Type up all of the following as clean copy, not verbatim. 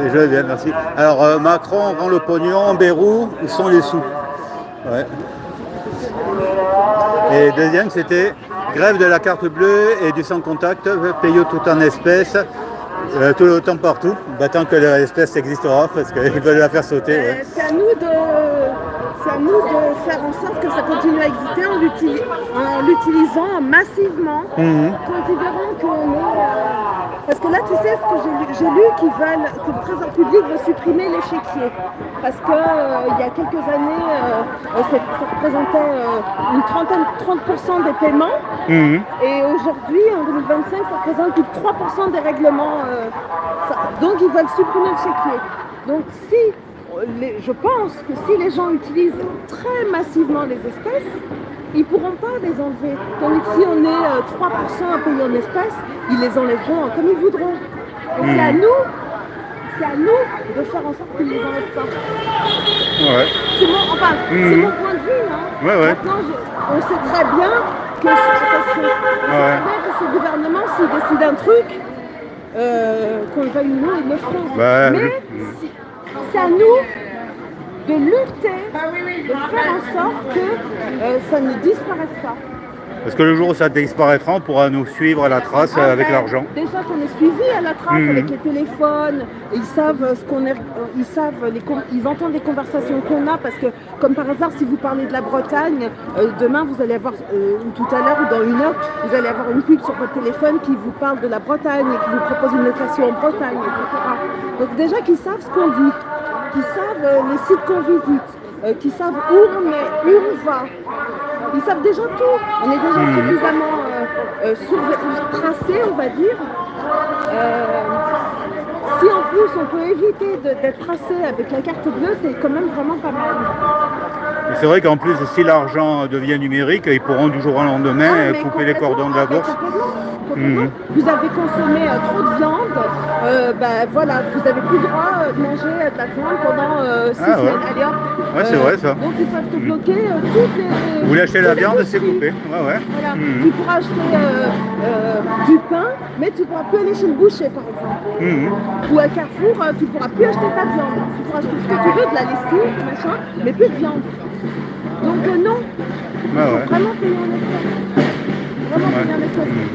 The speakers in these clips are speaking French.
Je vais bien, merci. Alors, Macron rend le pognon, Bayrou, où sont les sous? Ouais. Et deuxième, c'était grève de la carte bleue et du sans contact, payé tout en espèces, tout le temps partout. Bah, tant que l'espèce existera, parce qu'ils veulent la faire sauter. Ouais. C'est à nous de faire en sorte que ça continue à exister en l'utilisant massivement. Quand ils verront qu'on est... Parce que là, tu sais ce que j'ai lu que le Trésor public veut supprimer l'échiquier. Parce que il y a quelques années, ça représentait une 30% des paiements. Et aujourd'hui, en 2025, ça représente plus de 3% des règlements. Donc, ils veulent supprimer l'échiquier. Donc, je pense que si les gens utilisent très massivement les espèces, ils ne pourront pas les enlever. Donc si on est 3% à payer en espèces, ils les enlèveront comme ils voudront. Donc c'est à nous de faire en sorte qu'ils ne les enlèvent pas. Ouais. C'est mon point de vue. Hein. Ouais. Maintenant, on sait très bien que ce gouvernement, s'il décide un truc, qu'on le veuille ou non, ils le feront. Mais c'est à nous de lutter, de faire en sorte que ça ne disparaisse pas. Parce que le jour où ça disparaîtra, on pourra nous suivre à la trace avec l'argent. Déjà qu'on est suivi à la trace avec les téléphones, ils savent ce qu'on est, ils entendent les conversations qu'on a, parce que comme par hasard, si vous parlez de la Bretagne, demain vous allez avoir, tout à l'heure ou dans une heure, vous allez avoir une pub sur votre téléphone qui vous parle de la Bretagne et qui vous propose une location en Bretagne, etc. Donc déjà qu'ils savent ce qu'on dit, qu'ils savent les sites qu'on visite, qu'ils savent où on est, où on va. Ils savent déjà tout. On est déjà suffisamment tracé, on va dire. Si en plus on peut éviter d'être tracé avec la carte bleue, c'est quand même vraiment pas mal. C'est vrai qu'en plus, si l'argent devient numérique, ils pourront du jour au lendemain couper les cordons de la bourse. Vous avez consommé trop de viande, voilà, vous n'avez plus le droit de manger de la viande pendant 6 semaines. Allez, hop. Ouais, c'est vrai ça. Donc ils peuvent te bloquer toutes les... Vous voulez acheter la viande, c'est coupé. Ouais. Voilà. Tu pourras acheter du pain, mais tu ne pourras plus aller chez le boucher par exemple. Ou à Carrefour, tu ne pourras plus acheter ta viande. Tu pourras acheter ce que tu veux, de la lessive, machin, mais plus de viande. Donc non, il faut vraiment payer en espèces.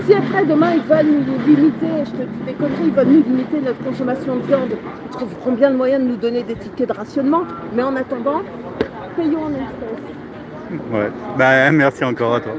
Si après demain ils veulent nous limiter, je te dis des conneries, ils veulent nous limiter notre consommation de viande, ils trouveront bien le moyen de nous donner des tickets de rationnement, mais en attendant, payons en espèces. Ouais, merci encore à toi.